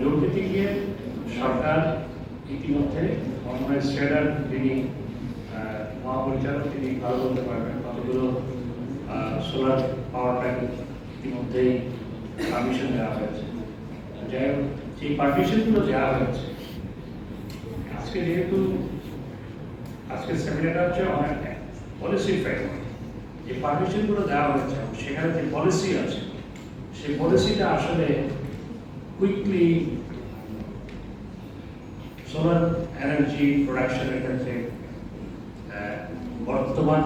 যৌথ গিয়ে সরকার ইতিমধ্যে শ্রেডার যিনি মহাপরিচালক তিনি ভালো বলতে পারবেন কতগুলো সোলার পাওয়ার প্ল্যান্ট ইতিমধ্যেই পারমিশন দেওয়া হয়েছে। যাই হোক, সেই পারমিশনগুলো দেওয়া হয়েছে আজকে যেহেতু আজকের সেমিনারটা হচ্ছে অনেক পলিসি ফ্রেমওয়ার্ক, যে পারমিশনগুলো দেওয়া হয়েছে সেখানে যে পলিসি আছে সেই পলিসিটা আসলে কুইকলি সোলার এনার্জি প্রোডাকশনের ক্ষেত্রে বর্তমান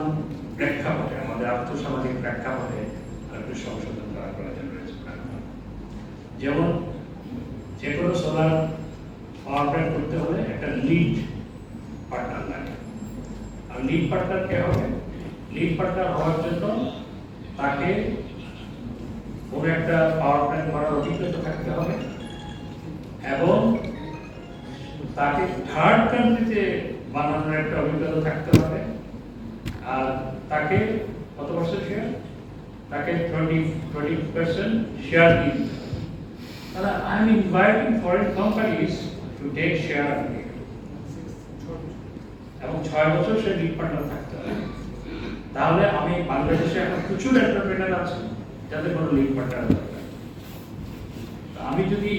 প্রেক্ষাপটে আমাদের আর্থসামাজিক প্রেক্ষাপটে একটু সংশোধন করা প্রয়োজন রয়েছে। যেমন যে কোনো সোলার পাওয়ার প্ল্যান্ট করতে হলে একটা লিড পার্টনার লাগে, আর লিড পার্টনার কে হবে? লিড পার্টনার হওয়ার জন্য তাকে কোনো একটা পাওয়ার প্ল্যান্ট করার অভিজ্ঞতা থাকতে হবে এবং তাকে থার্ড কান্ট্রিতে বানানোর একটা অভিজ্ঞতা থাকতে হবে, আর তাকে কত পার্সেন্ট শেয়ার? তাকে 20% শেয়ার দিতে হবে। তাহলে I am inviting foreign companies to take share এবং 6 বছর সে লিড পার্টনার থাকতে হবে। তাহলে আমি বাংলাদেশে এখন প্রচুর এন্টারপ্রেনার আছে যাদের কোনো লিড পার্টনার দরকার। আমি যদি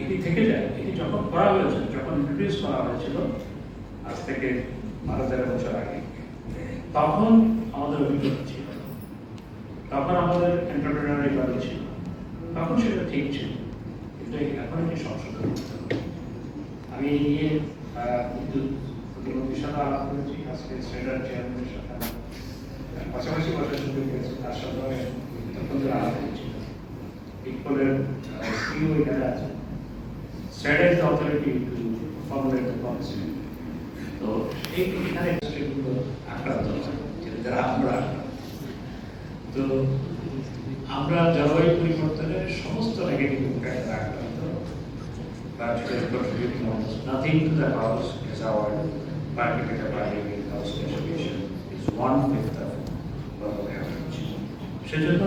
এটি থেকে যায়, এটি যখন করা হয়েছে, যখন ইন্ট্রোডিউস করা হয়েছিল আজ থেকে 12-13 বছর আগে, তখন আমাদের অভিজ্ঞতা ছিল, তখন আমাদের এন্টারপ্রেনার এইভাবে ছিল, তখন সেটা ঠিক ছিল, কিন্তু এখন এটি সংশোধন করতে হবে। আমি এই নিয়ে বিদ্যুৎ প্রতিমন্ত্রীর সাথে আলাপ করেছি, আজকে শ্রেডার চেয়ারম্যানের সাথে পাশাপাশি বসার সুযোগ পেয়েছি, তার সাথে তখন আলাপ করেছি। ইকোলের সিইও এখানে আছে, shredder is authority two formulate the policy. তো এইখানে সেগুলো আক্রান্ত হয়, যারা আমরা তো আমরা জলবায়ু পরিবর্তনের সমস্ত নেগেটিভ ইম্প্যাক্ট আক্রান্ত, but it is contributing almost nothing to the house as our per capita value greenhouse gas emission is 1/5 of global average. সেজন্য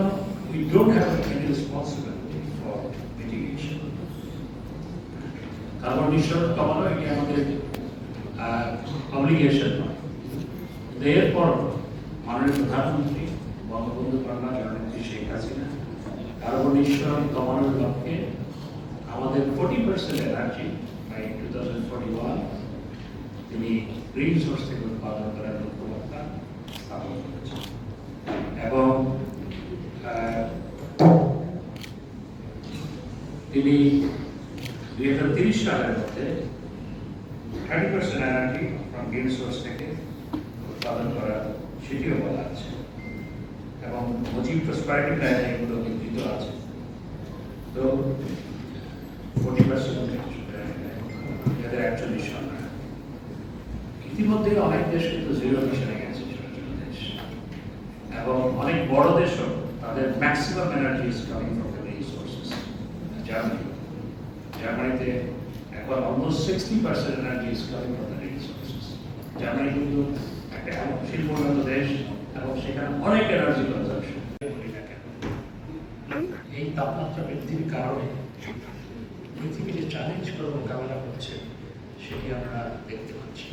we don't have any responsibility for mitigation. Carbon নিঃসরণ কমানো এটি আমাদের obligation নয়। এরপর মাননীয় প্রধানমন্ত্রী বঙ্গবন্ধু কন্যা জননেত্রী শেখ হাসিনা কার্বন নিঃসরণ কমানোর লক্ষ্যে আমাদের 40% এনার্জি বাই 2041 তিনি গ্রিন সোর্স থেকে উৎপাদন করার লক্ষ্যমাত্রা স্থাপন করেছেন এবং তিনি 2030 সালের মধ্যে 30% এনার্জি ফ্রম গ্রিন সোর্স থেকে উৎপাদন করার সেটিও বলা আছে এবং মুজিব প্রসপারিটি প্ল্যানে এগুলো বিবৃত আছে। তো 40% 2041 সাল ইতিমধ্যে অনেক দেশ কিন্তু জিরো মিশনে গেছে, দেশ এবং অনেক বড় দেশও তাদের maximum energy is coming from the resources. জার্মানিতে এখন almost 60% energy is coming from the resources. Germany কিন্তু একটা শিল্পোন্নত দেশ এবং সেখানে অনেক এনার্জি কনজাম্পশন। এই তাপমাত্রা বৃদ্ধির কারণে পৃথিবী যে চ্যালেঞ্জগুলো মোকাবেলা করছে সেটি আমরা দেখতে পাচ্ছি।